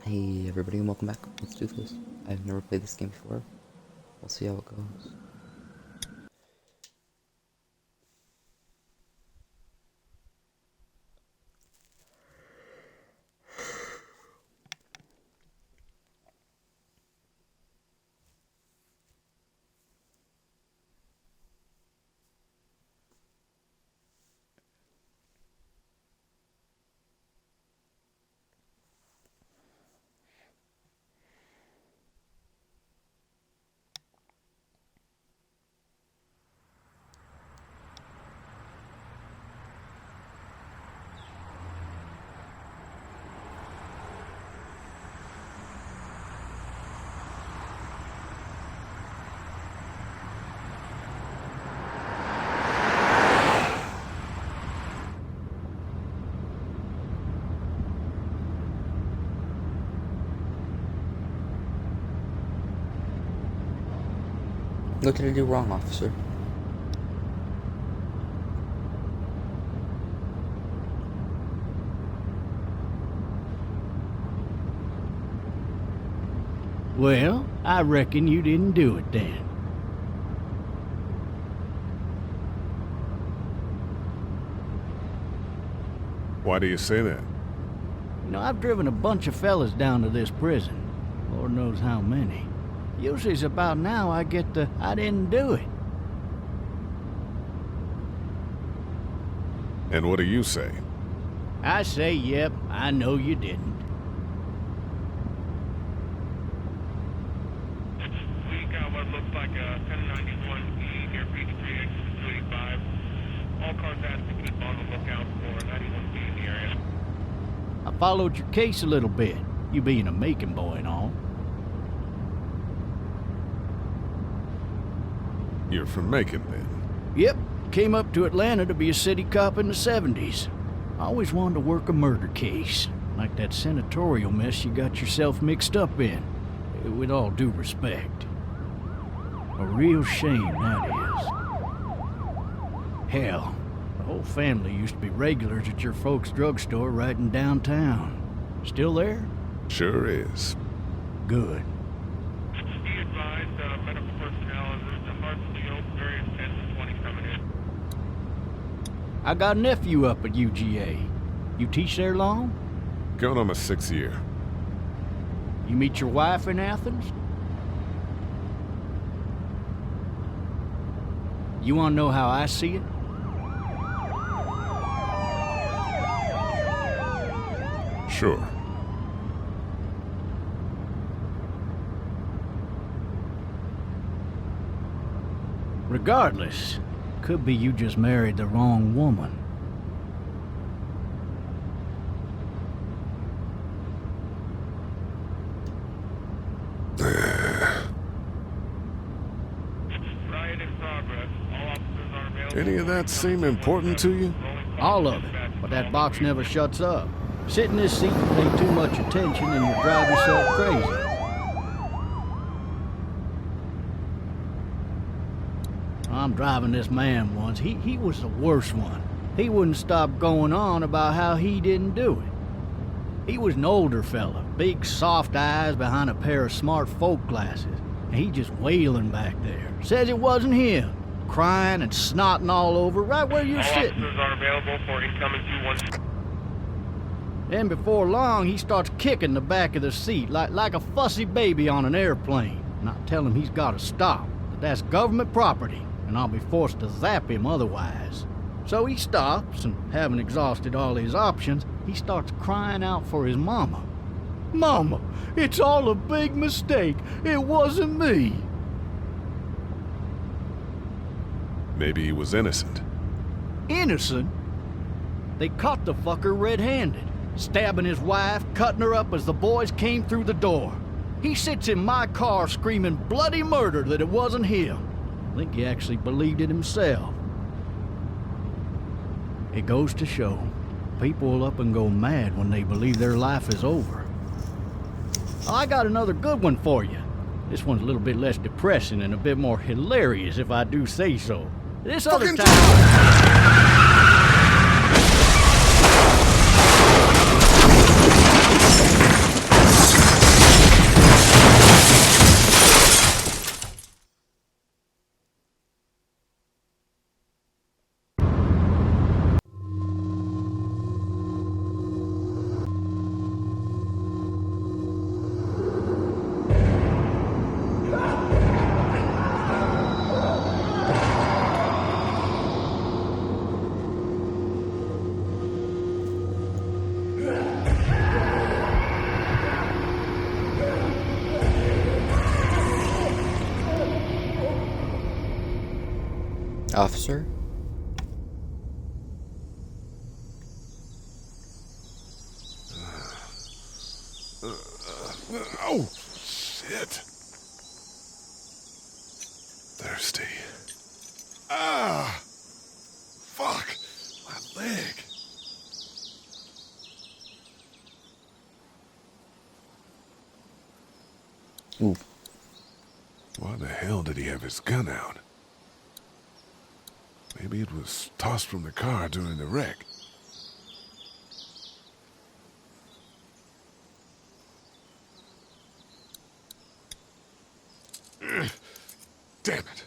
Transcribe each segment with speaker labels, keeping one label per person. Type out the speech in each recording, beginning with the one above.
Speaker 1: Hey everybody and welcome back. Let's do this. I've never played this game before. We'll see how it goes. What did I do wrong, officer?
Speaker 2: Well, I reckon you didn't do it then.
Speaker 3: Why do you say that?
Speaker 2: You know, I've driven a bunch of fellas down to this prison. Lord knows how many. Usually it's about now I get the, I didn't do it.
Speaker 3: And what do you say?
Speaker 2: I say, yep, I know you didn't.
Speaker 4: We got what looks like a 1091E near Peachtree, exit 285. All cars have to keep on the lookout for 91B in the area.
Speaker 2: I followed your case a little bit, you being a Macon boy and all.
Speaker 3: You're from Macon, then?
Speaker 2: Yep, came up to Atlanta to be a city cop in the 70s. I always wanted to work a murder case, like that senatorial mess you got yourself mixed up in. With all due respect. A real shame, that is. Hell, the whole family used to be regulars at your folks' drugstore right in downtown. Still there?
Speaker 3: Sure is.
Speaker 2: Good.
Speaker 4: Be advised, medical personnel and route to Hartsfield, very intense 20 coming in.
Speaker 2: I got a nephew up at UGA. You teach there long?
Speaker 3: Going on my 6th year.
Speaker 2: You meet your wife in Athens? You wanna know how I see it?
Speaker 3: Sure.
Speaker 2: Regardless, could be you just married the wrong woman.
Speaker 4: Riot in progress. All officers are available.
Speaker 3: Any of that seem important to you?
Speaker 2: All of it, but that box never shuts up. Sit in this seat and pay too much attention and you drive yourself crazy. I'm driving this man once. He was the worst one. He wouldn't stop going on about how he didn't do it. He was an older fella, big soft eyes behind a pair of smart folk glasses. And he just wailing back there. Says it wasn't him. Crying and snotting all over right where you're
Speaker 4: All
Speaker 2: sitting.
Speaker 4: officers are available for incoming 2-1.
Speaker 2: Then before long, he starts kicking the back of the seat like a fussy baby on an airplane. And I tell him he's got to stop, that that's government property, and I'll be forced to zap him otherwise. So he stops, and having exhausted all his options, he starts crying out for his mama. Mama, it's all a big mistake. It wasn't me.
Speaker 3: Maybe he was innocent.
Speaker 2: Innocent? They caught the fucker red-handed, stabbing his wife, cutting her up as the boys came through the door. He sits in my car screaming bloody murder that it wasn't him. I think he actually believed it himself. It goes to show, people will up and go mad when they believe their life is over. I got another good one for you. This one's a little bit less depressing and a bit more hilarious, if I do say so. This other time...
Speaker 1: Officer?
Speaker 3: Oh, shit. Thirsty. Ah! Fuck! My leg.
Speaker 1: Ooh.
Speaker 3: Why the hell did he have his gun out? Maybe it was tossed from the car during the wreck. Damn it.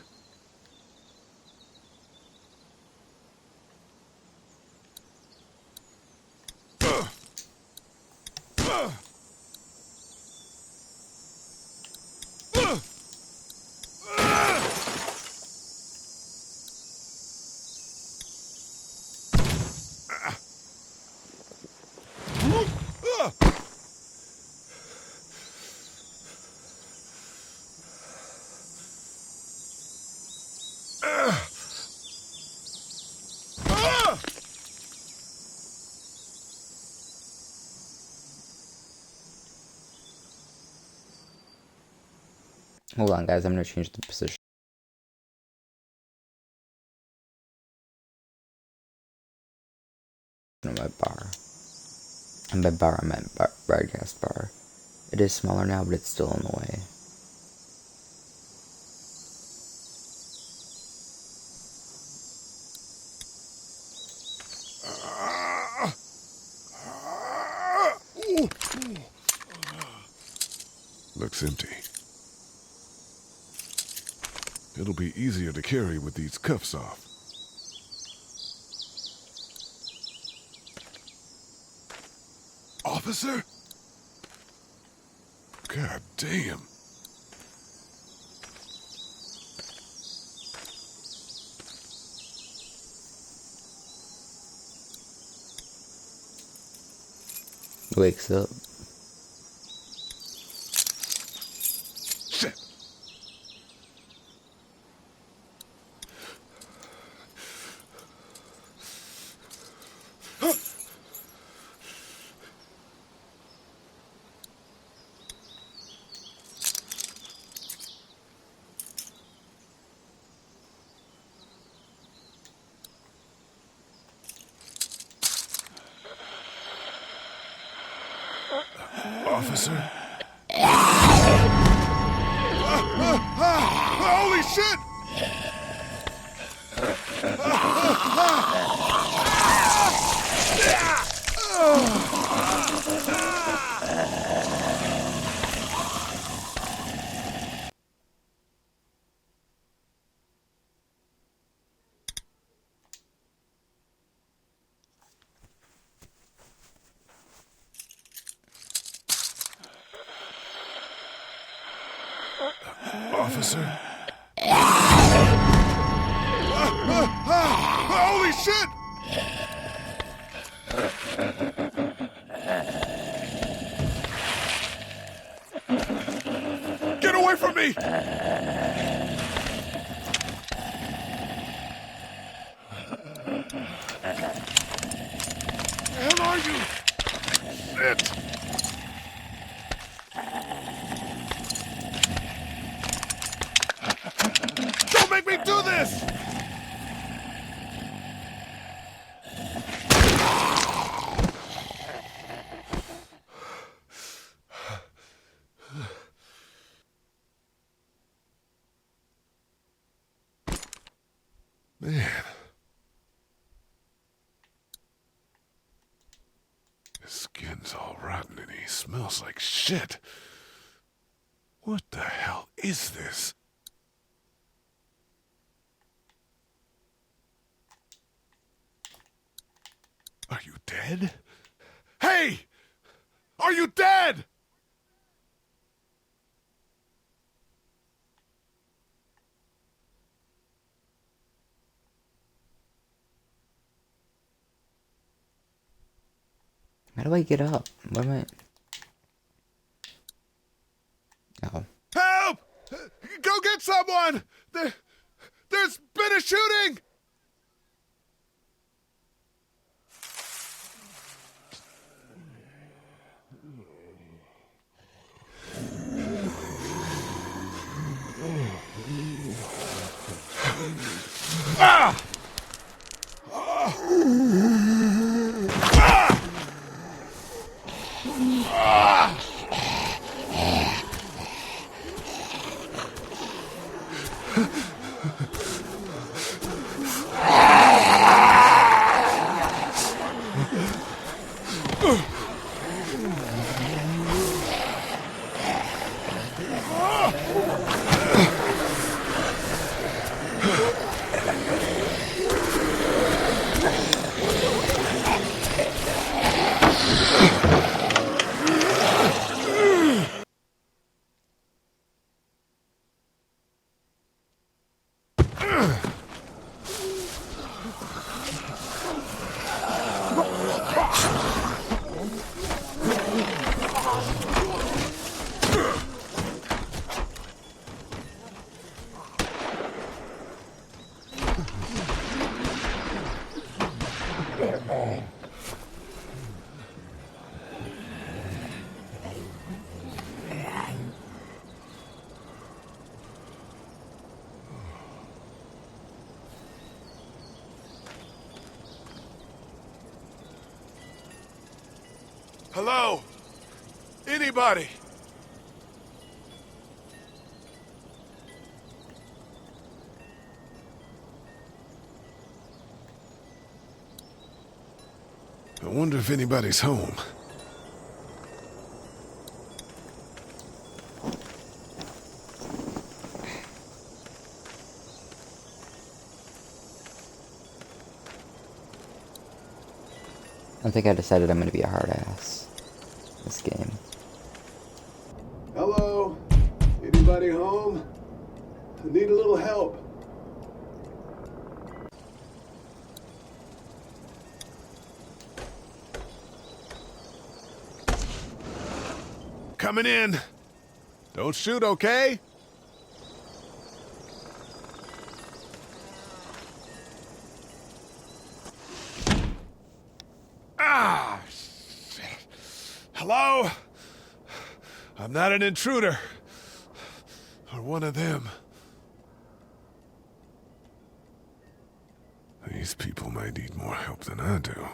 Speaker 1: Hold on, guys. I'm gonna change the position of my bar. And by bar, I meant broadcast bar. It is smaller now, but it's still in the way.
Speaker 3: Looks empty. It'll be easier to carry with these cuffs off. Officer? God damn.
Speaker 1: Wakes up.
Speaker 3: Shit. Officer? Holy shit! Officer? Holy shit! Get away from me! Where the hell are you? Shit! Don't make me do this! Man. His skin's all rotten and he smells like shit. What the hell is this? Are you dead? Hey! Are you dead?
Speaker 1: How do I get up? What am I? Oh.
Speaker 3: Help! Go get someone! There's been a shooting! Hello? Anybody? I wonder if anybody's home.
Speaker 1: I think I decided I'm gonna be a hard ass this game.
Speaker 5: Hello? Anybody home? I need a little help.
Speaker 3: Coming in. Don't shoot, okay? Ah, shit. Hello? I'm not an intruder. Or one of them. These people might need more help than I do.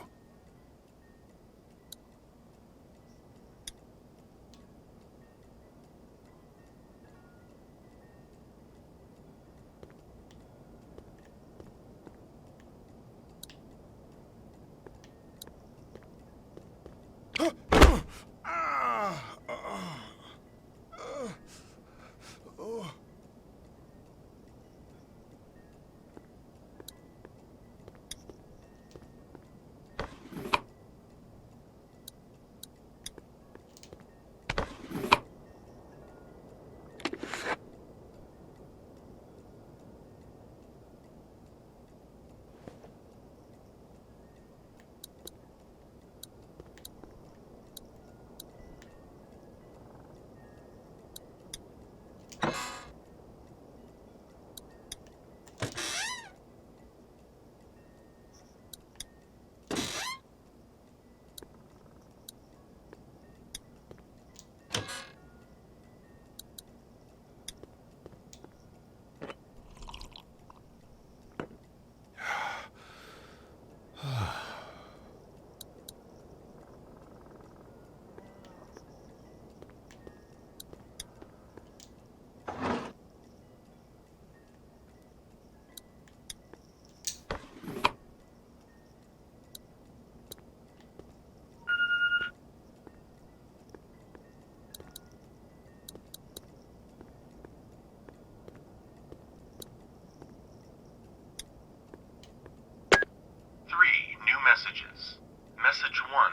Speaker 6: Messages. Message 1,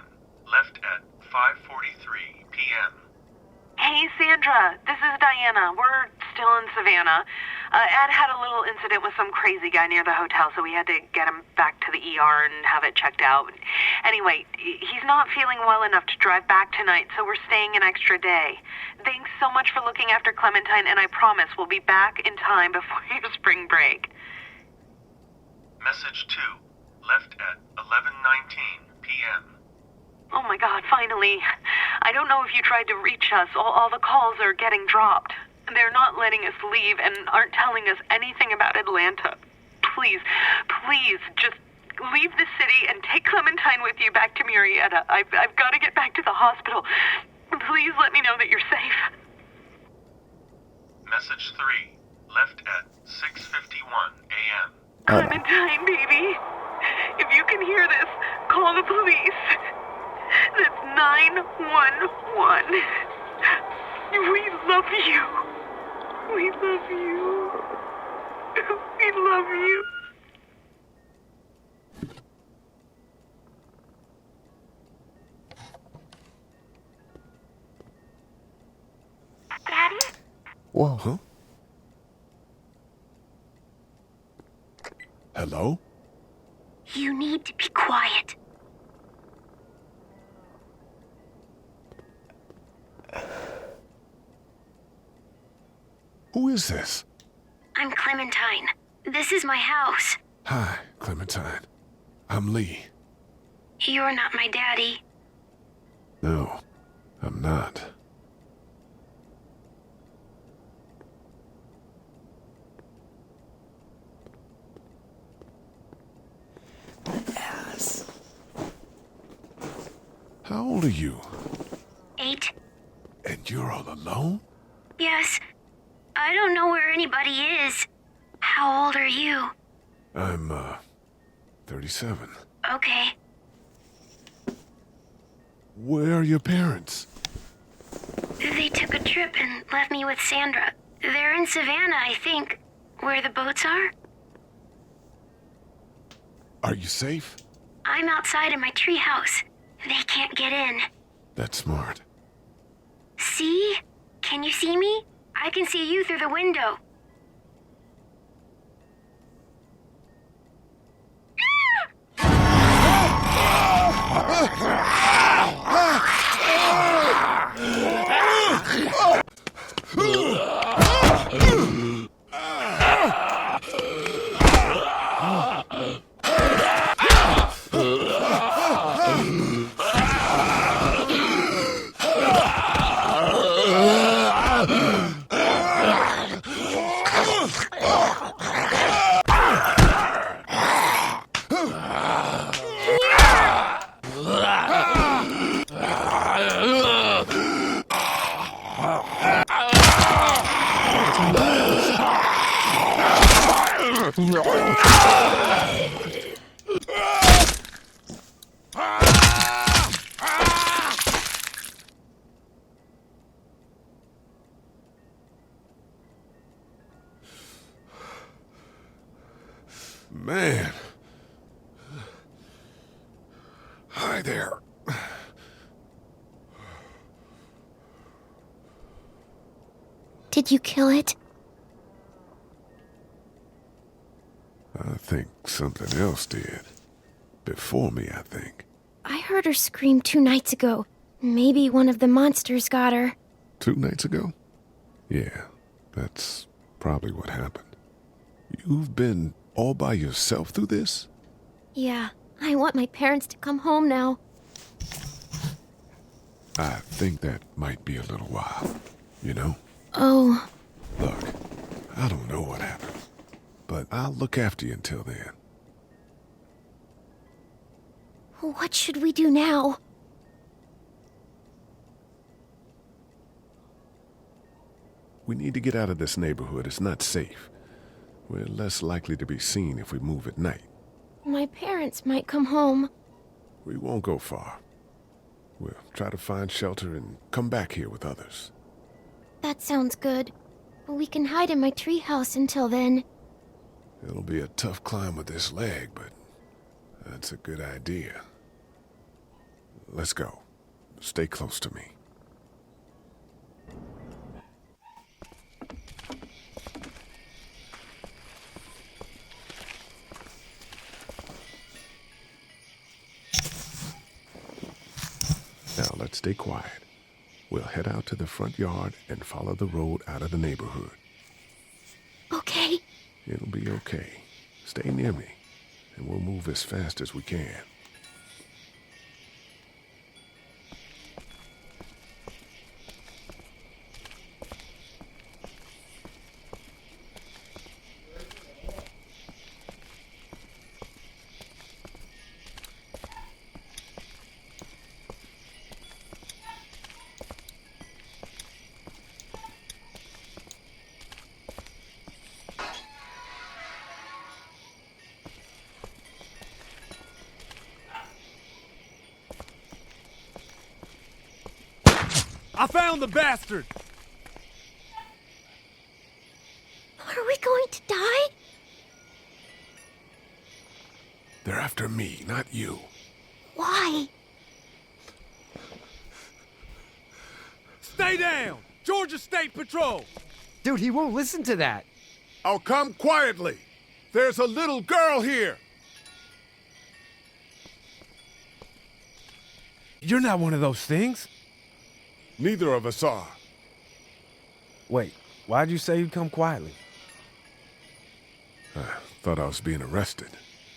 Speaker 6: left at 5:43 p.m.
Speaker 7: Hey, Sandra. This is Diana. We're still in Savannah. Ed had a little incident with some crazy guy near the hotel, so we had to get him back to the ER and have it checked out. Anyway, he's not feeling well enough to drive back tonight, so we're staying an extra day. Thanks so much for looking after Clementine, and I promise we'll be back in time before your spring break.
Speaker 6: Message 2, left at 11:19 p.m.
Speaker 7: Oh my God, finally. I don't know if you tried to reach us. All the calls are getting dropped. They're not letting us leave and aren't telling us anything about Atlanta. Please, just leave the city and take Clementine with you back to Murrieta. I've got to get back to the hospital. Please let me know that you're safe.
Speaker 6: Message 3, left at 6:51 a.m.
Speaker 7: Clementine, baby. If you can hear this, call the police. That's 911. We love you. We love you. We love you. Daddy?
Speaker 1: Whoa.
Speaker 3: Huh? Hello?
Speaker 8: You need to be quiet.
Speaker 3: Who is this?
Speaker 8: I'm Clementine. This is my house.
Speaker 3: Hi, Clementine. I'm Lee.
Speaker 8: You're not my daddy.
Speaker 3: No, I'm not.
Speaker 1: Yes.
Speaker 3: How old are you?
Speaker 8: 8.
Speaker 3: And you're all alone?
Speaker 8: Yes. I don't know where anybody is. How old are you?
Speaker 3: I'm, 37.
Speaker 8: Okay.
Speaker 3: Where are your parents?
Speaker 8: They took a trip and left me with Sandra. They're in Savannah, I think. Where the boats are?
Speaker 3: Are you safe?
Speaker 8: I'm outside in my treehouse. They can't get in.
Speaker 3: That's smart.
Speaker 8: See? Can you see me? I can see you through the window.
Speaker 3: Man. Hi there.
Speaker 8: Did you kill it?
Speaker 3: I think something else did. Before me, I think.
Speaker 8: I heard her scream 2 nights ago. Maybe one of the monsters got her.
Speaker 3: 2 nights ago? Yeah, that's probably what happened. You've been all by yourself through this?
Speaker 8: Yeah, I want my parents to come home now.
Speaker 3: I think that might be a little while, you know?
Speaker 8: Oh,
Speaker 3: Look, I don't know what happened, but I'll look after you until then.
Speaker 8: what should we do now?
Speaker 3: We need to get out of this neighborhood. It's not safe. We're less likely to be seen if we move at night.
Speaker 8: My parents might come home.
Speaker 3: We won't go far. We'll try to find shelter and come back here with others.
Speaker 8: That sounds good. We can hide in my treehouse until then.
Speaker 3: It'll be a tough climb with this leg, but that's a good idea. Let's go. Stay close to me. Now let's stay quiet. We'll head out to the front yard and follow the road out of the neighborhood.
Speaker 8: Okay.
Speaker 3: It'll be okay. Stay near me, and we'll move as fast as we can.
Speaker 9: I found the bastard!
Speaker 8: Are we going to die?
Speaker 3: They're after me, not you.
Speaker 8: Why?
Speaker 9: Stay down! Georgia State Patrol!
Speaker 10: Dude, he won't listen to that.
Speaker 3: Oh, come quietly. There's a little girl here.
Speaker 9: You're not one of those things.
Speaker 3: Neither of us are.
Speaker 9: Wait, why'd you say you'd come quietly?
Speaker 3: I thought I was being arrested.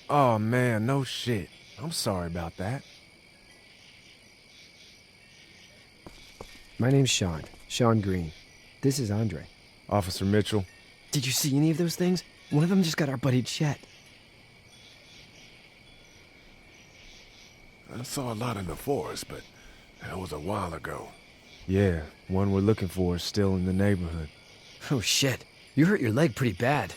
Speaker 9: Oh man, no shit. I'm sorry about that.
Speaker 10: My name's Sean. Sean Green. This is Andre.
Speaker 9: Officer Mitchell.
Speaker 10: Did you see any of those things? One of them just got our buddy Chet.
Speaker 3: I saw a lot in the forest, but that was a while ago.
Speaker 9: Yeah, one we're looking for is still in the neighborhood.
Speaker 10: Oh shit, you hurt your leg pretty bad.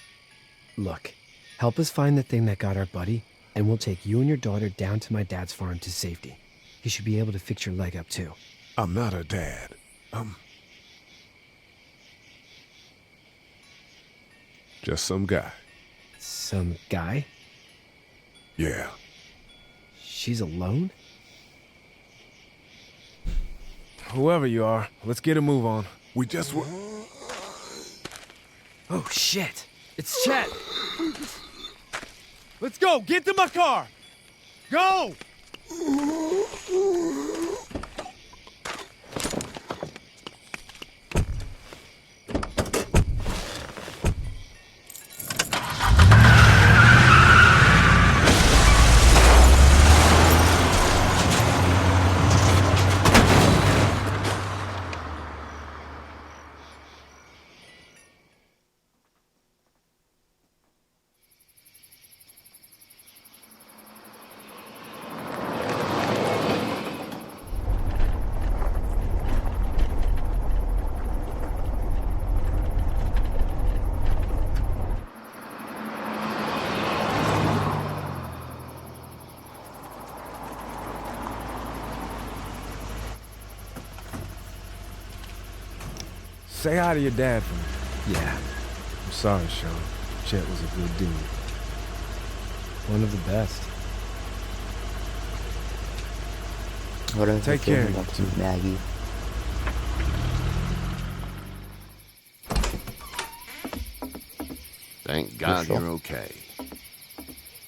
Speaker 10: Look, help us find the thing that got our buddy, and we'll take you and your daughter down to my dad's farm to safety. He should be able to fix your leg up too.
Speaker 3: I'm not a dad. Just some guy.
Speaker 10: Some guy?
Speaker 3: Yeah.
Speaker 10: She's alone?
Speaker 9: Whoever you are, let's get a move on.
Speaker 3: We just were...
Speaker 10: Oh shit, it's Chet!
Speaker 9: Let's go! Get to my car! Go! Say hi to your dad for me.
Speaker 10: Yeah,
Speaker 9: I'm sorry, Sean. Chet was a good dude.
Speaker 10: one of the best.
Speaker 1: What are
Speaker 9: Take care,
Speaker 1: about
Speaker 9: you
Speaker 1: to Maggie?
Speaker 11: Thank God
Speaker 1: Sure.
Speaker 11: you're okay.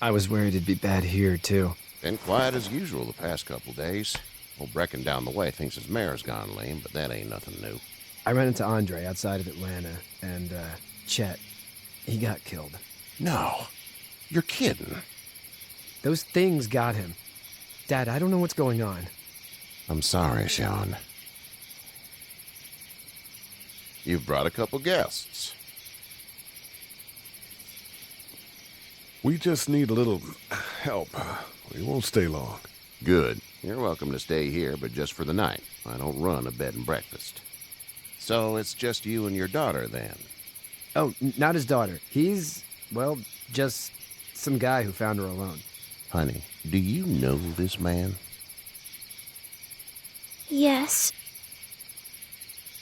Speaker 10: I was worried it'd be bad here too.
Speaker 11: Been quiet as usual the past couple days. Old Brecken down the way thinks his mare's gone lame, but that ain't nothing new.
Speaker 10: I ran into Andre outside of Atlanta, and Chet, he got killed.
Speaker 11: No. You're kidding.
Speaker 10: Those things got him. Dad, I don't know what's going on.
Speaker 11: I'm sorry, Sean. You've brought a couple guests.
Speaker 3: We just need a little help. We won't stay long.
Speaker 11: Good. You're welcome to stay here, but just for the night. I don't run a bed and breakfast. So it's just you and your daughter, then?
Speaker 10: Oh, not his daughter. He's, well, just some guy who found her alone.
Speaker 11: Honey, do you know this man?
Speaker 8: Yes.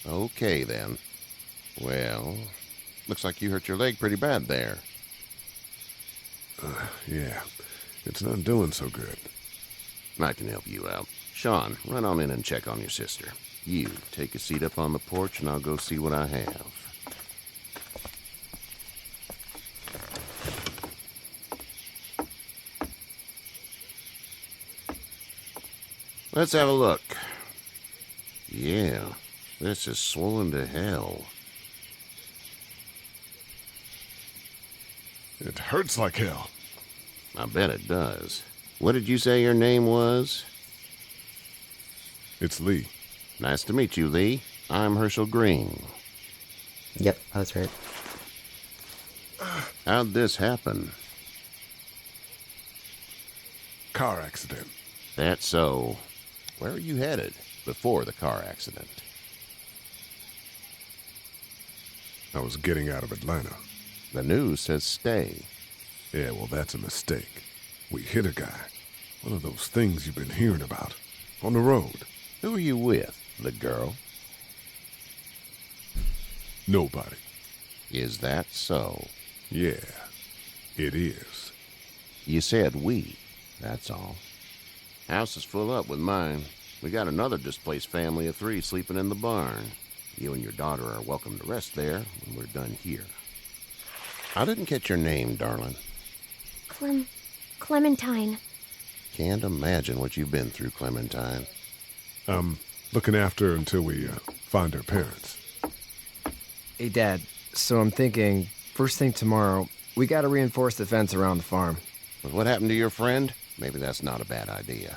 Speaker 11: Okay, then. Well, looks like you hurt your leg pretty bad there.
Speaker 3: Yeah, it's not doing so good.
Speaker 11: I can help you out. Sean, run on in and check on your sister. You, take a seat up on the porch and I'll go see what I have. Let's have a look. Yeah, this is swollen to hell.
Speaker 3: It hurts like hell.
Speaker 11: I bet it does. What did you say your name was?
Speaker 3: It's Lee.
Speaker 11: Nice to meet you, Lee. I'm Herschel Green.
Speaker 1: Yep, that's right.
Speaker 11: How'd this happen?
Speaker 3: Car accident.
Speaker 11: That's so. Where are you headed before the car accident?
Speaker 3: I was getting out of Atlanta.
Speaker 11: The news says stay.
Speaker 3: Yeah, well, that's a mistake. We hit a guy. One of those things you've been hearing about. On the road.
Speaker 11: Who are you with? The girl?
Speaker 3: Nobody.
Speaker 11: Is that so?
Speaker 3: Yeah, it is.
Speaker 11: You said we. That's all. House is full up with mine. We got another displaced family of 3 sleeping in the barn. You and your daughter are welcome to rest there when we're done here. I didn't catch your name, darling.
Speaker 8: Clementine.
Speaker 11: Can't imagine what you've been through, Clementine.
Speaker 3: Looking after her until we find her parents.
Speaker 10: Hey, Dad, so I'm thinking, first thing tomorrow, we gotta reinforce the fence around the farm.
Speaker 11: But what happened to your friend? Maybe that's not a bad idea.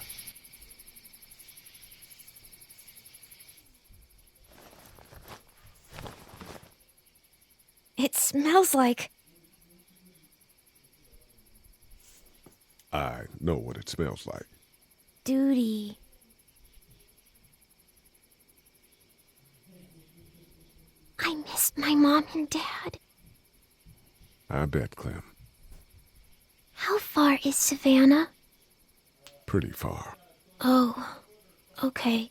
Speaker 8: smells like?
Speaker 3: I know what it smells like.
Speaker 8: Duty. I miss my mom and dad.
Speaker 3: I bet, Clem.
Speaker 8: How far is Savannah?
Speaker 3: Pretty far.
Speaker 8: Oh, okay.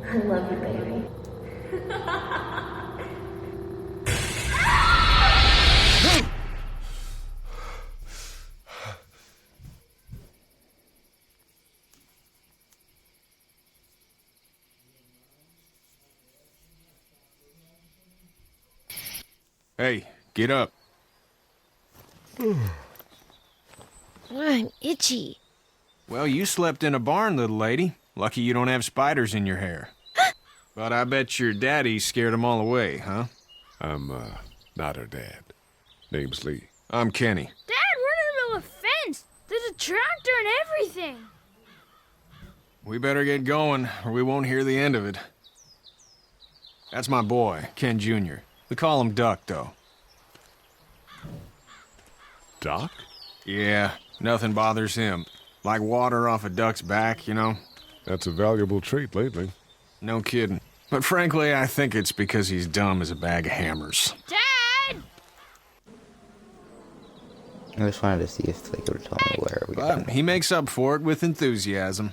Speaker 12: I love you, baby.
Speaker 9: Hey, get up.
Speaker 8: I'm itchy.
Speaker 9: Well, you slept in a barn, little lady. Lucky you don't have spiders in your hair. But I bet your daddy scared them all away, huh?
Speaker 3: I'm, not her dad. Name's Lee.
Speaker 9: I'm Kenny.
Speaker 12: Dad, we're in the middle of a fence. There's a tractor and everything.
Speaker 9: We better get going, or we won't hear the end of it. That's my boy, Ken Jr. We call him Duck, though.
Speaker 3: Doc?
Speaker 9: Yeah, nothing bothers him. Like water off a duck's back, you know?
Speaker 3: That's a valuable trait lately.
Speaker 9: No kidding. But frankly, I think it's because he's dumb as a bag of hammers.
Speaker 12: Dad!
Speaker 1: I just wanted to see if they could tell me where we
Speaker 9: But he makes up for it with enthusiasm.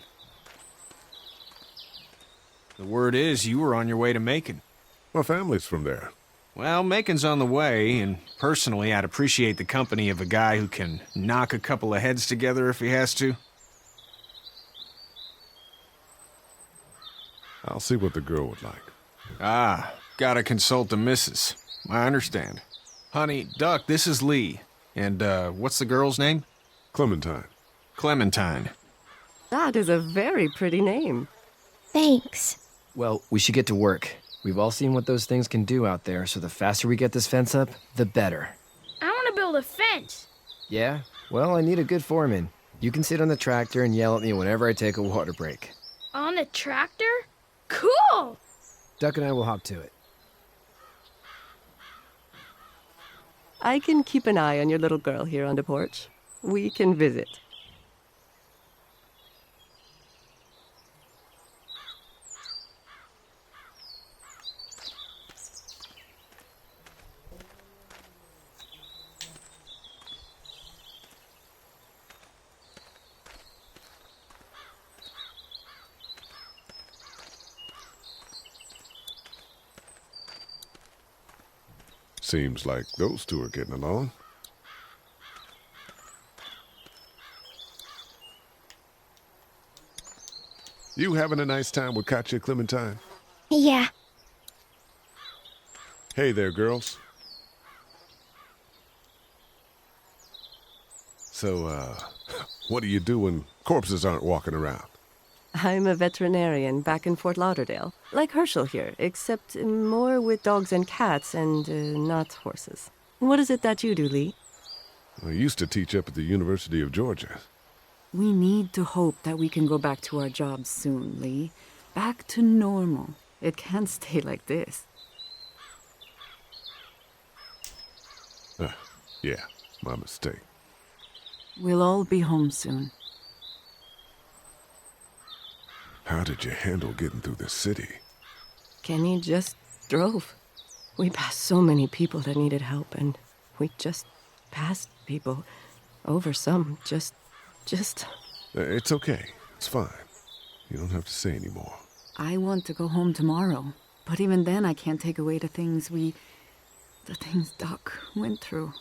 Speaker 9: The word is you were on your way to Macon.
Speaker 3: My family's from there.
Speaker 9: Well, Macon's on the way, and personally, I'd appreciate the company of a guy who can knock a couple of heads together if he has to.
Speaker 3: I'll see what the girl would like.
Speaker 9: Ah, gotta consult the missus. I understand. Honey, Duck, this is Lee. And, what's the girl's name?
Speaker 3: Clementine.
Speaker 9: Clementine.
Speaker 13: That is a very pretty name.
Speaker 8: Thanks.
Speaker 10: Well, we should get to work. We've all seen what those things can do out there, so the faster we get this fence up, the better.
Speaker 12: I want to build a fence.
Speaker 10: Yeah? Well, I need a good foreman. You can sit on the tractor and yell at me whenever I take a water break.
Speaker 12: On the tractor? Cool!
Speaker 10: Duck and I will hop to it.
Speaker 13: I can keep an eye on your little girl here on the porch. We can visit.
Speaker 3: Seems like those two are getting along. You having a nice time with Katya, Clementine?
Speaker 8: Yeah.
Speaker 3: Hey there, girls. So, what do you do when corpses aren't walking around?
Speaker 13: I'm a veterinarian back in Fort Lauderdale, like Herschel here, except more with dogs and cats and not horses. What is it that you do, Lee?
Speaker 3: I used to teach up at the University of Georgia.
Speaker 14: We need to hope that we can go back to our jobs soon, Lee. Back to normal. It can't stay like this.
Speaker 3: Yeah, my mistake.
Speaker 14: We'll all be home soon.
Speaker 3: How did you handle getting through the city?
Speaker 13: Kenny just drove. We passed so many people that needed help, and we just passed people. Over some, just...
Speaker 3: It's okay. It's fine. You don't have to say anymore.
Speaker 14: I want to go home tomorrow, but even then I can't take away the things Doc went through.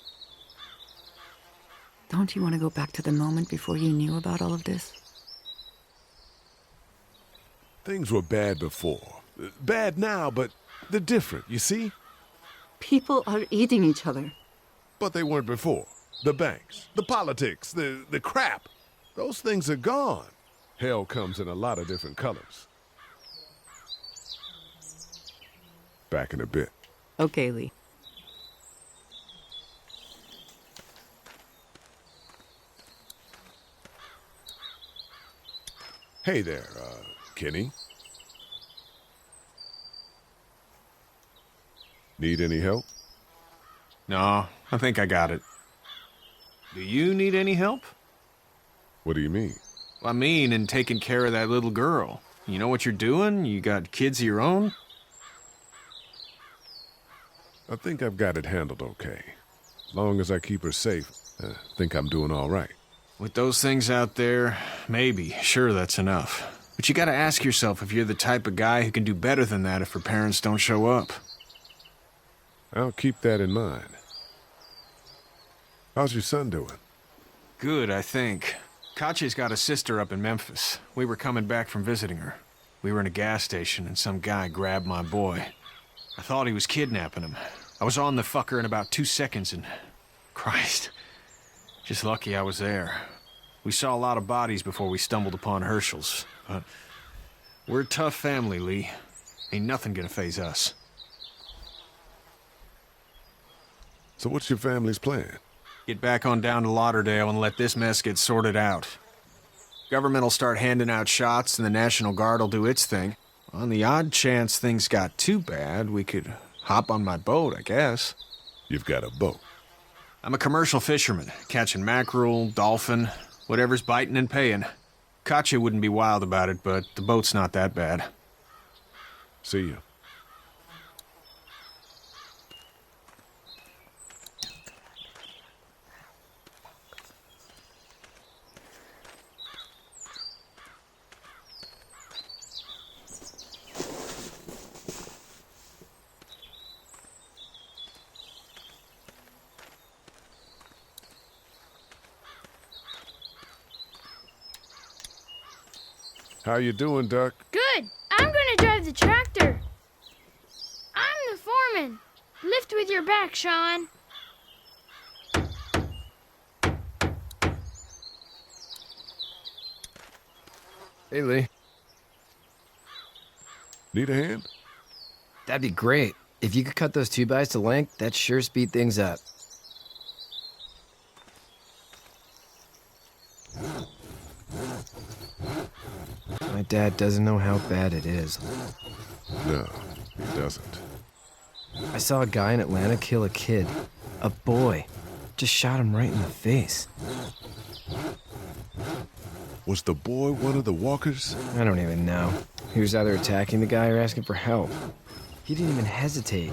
Speaker 14: Don't you want to go back to the moment before you knew about all of this?
Speaker 3: Things were bad before. Bad now, but they're different, you see?
Speaker 14: People are eating each other.
Speaker 3: But they weren't before. The banks, the politics, the crap. Those things are gone. Hell comes in a lot of different colors. Back in a bit.
Speaker 13: Okay, Lee.
Speaker 3: Hey there, Kenny. Need any help?
Speaker 9: No, I think I got it. Do you need any help?
Speaker 3: What do you mean?
Speaker 9: I mean, in taking care of that little girl. You know what you're doing? You got kids of your own?
Speaker 3: I think I've got it handled okay. As long as I keep her safe, I think I'm doing all right.
Speaker 9: With those things out there, maybe. Sure, that's enough. But you gotta ask yourself if you're the type of guy who can do better than that if her parents don't show up.
Speaker 3: I'll keep that in mind. How's your son doing?
Speaker 9: Good, I think. Katya's got a sister up in Memphis. We were coming back from visiting her. We were in a gas station and some guy grabbed my boy. I thought he was kidnapping him. I was on the fucker in about 2 seconds and... Christ. Just lucky I was there. We saw a lot of bodies before we stumbled upon Hershel's. But we're a tough family, Lee. Ain't nothing gonna faze us.
Speaker 3: So what's your family's plan?
Speaker 9: Get back on down to Lauderdale and let this mess get sorted out. Government will start handing out shots and the National Guard will do its thing. On the odd chance things got too bad, we could hop on my boat, I guess.
Speaker 3: You've got a boat?
Speaker 9: I'm a commercial fisherman, catching mackerel, dolphin, whatever's biting and paying. Katya wouldn't be wild about it, but the boat's not that bad.
Speaker 3: See you. How you doing, Duck?
Speaker 12: Good. I'm gonna drive the tractor. I'm the foreman. Lift with your back, Sean.
Speaker 10: Hey, Lee.
Speaker 3: Need a hand?
Speaker 10: That'd be great. If you could cut those 2x to length, that'd sure speed things up. My dad doesn't know how bad it is.
Speaker 3: No, he doesn't.
Speaker 10: I saw a guy in Atlanta kill a kid. A boy. Just shot him right in the face.
Speaker 3: Was the boy one of the walkers?
Speaker 10: I don't even know. He was either attacking the guy or asking for help. He didn't even hesitate.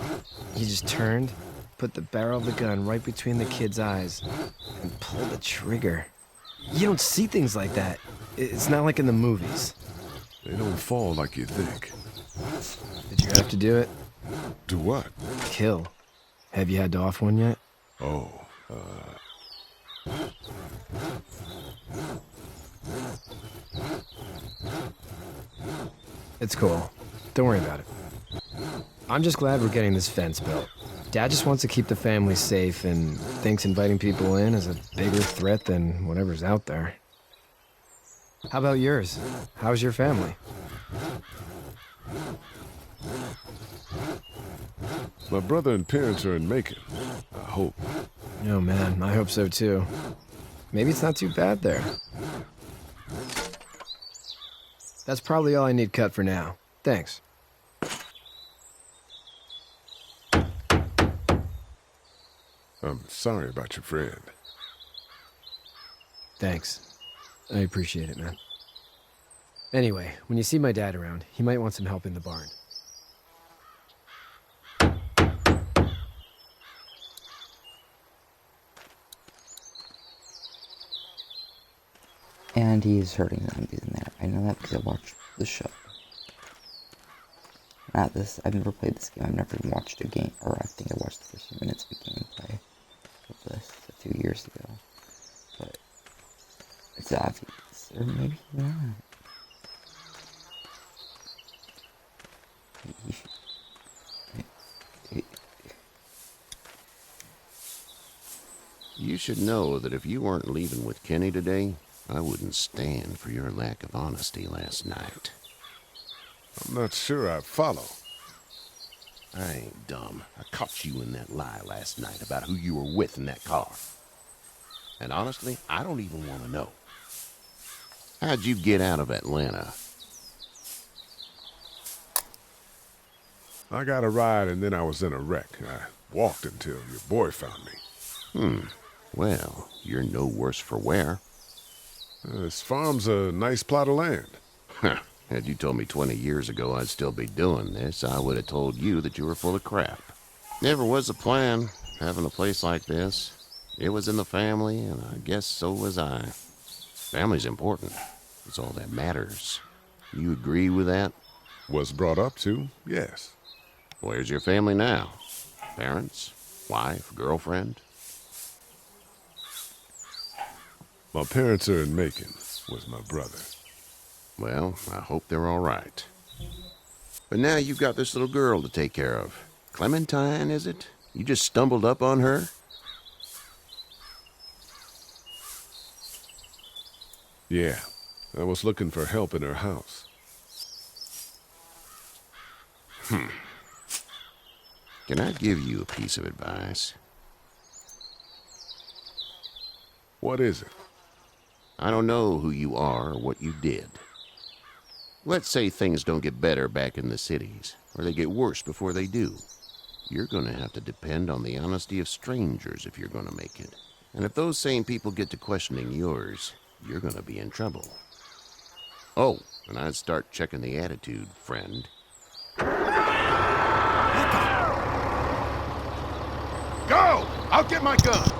Speaker 10: He just turned, put the barrel of the gun right between the kid's eyes, and pulled the trigger. You don't see things like that. It's not like in the movies.
Speaker 3: They don't fall like you think.
Speaker 10: Did you have to do it?
Speaker 3: Do what?
Speaker 10: Kill. Have you had to off one yet?
Speaker 3: Oh,
Speaker 10: It's cool. Don't worry about it. I'm just glad we're getting this fence built. Dad just wants to keep the family safe and thinks inviting people in is a bigger threat than whatever's out there. How about yours? How's your family?
Speaker 3: my brother and parents are in Macon. I hope.
Speaker 10: Oh man, I hope so too. Maybe it's not too bad there. That's probably all I need cut for now. Thanks.
Speaker 3: I'm sorry about your friend.
Speaker 10: Thanks. I appreciate it, man. Anyway, when you see my dad around, he might want some help in the barn.
Speaker 1: And he's hurting zombies in there. I know that because I watched the show. Not this. I've never played this game. I've never even watched a game. Or I think I watched the first few minutes of gameplay of this a few years ago. But it's obvious. Or maybe not.
Speaker 11: You should know that if you weren't leaving with Kenny today, I wouldn't stand for your lack of honesty last night.
Speaker 3: I'm not sure I follow.
Speaker 11: I ain't dumb. I caught you in that lie last night about who you were with in that car. And honestly, I don't even want to know. How'd you get out of Atlanta?
Speaker 3: I got a ride and then I was in a wreck. I walked until your boy found me.
Speaker 11: Well, you're no worse for wear.
Speaker 3: This farm's a nice plot of land.
Speaker 11: Had you told me 20 years ago I'd still be doing this, I would have told you that you were full of crap. Never was a plan, having a place like this. It was in the family, and I guess so was I. Family's important. It's all that matters. You agree with that?
Speaker 3: Was brought up to, yes.
Speaker 11: Where's your family now? Parents? Wife? Girlfriend?
Speaker 3: My parents are in Macon, with my brother.
Speaker 11: Well, I hope they're all right. But now you've got this little girl to take care of. Clementine, is it? You just stumbled up on her?
Speaker 3: Yeah, I was looking for help in her house.
Speaker 11: Can I give you a piece of advice?
Speaker 3: What is it?
Speaker 11: I don't know who you are or what you did. Let's say things don't get better back in the cities, or they get worse before they do. You're going to have to depend on the honesty of strangers if you're going to make it. And if those same people get to questioning yours, you're going to be in trouble. Oh, and I'd start checking the attitude, friend.
Speaker 3: Go! I'll get my gun!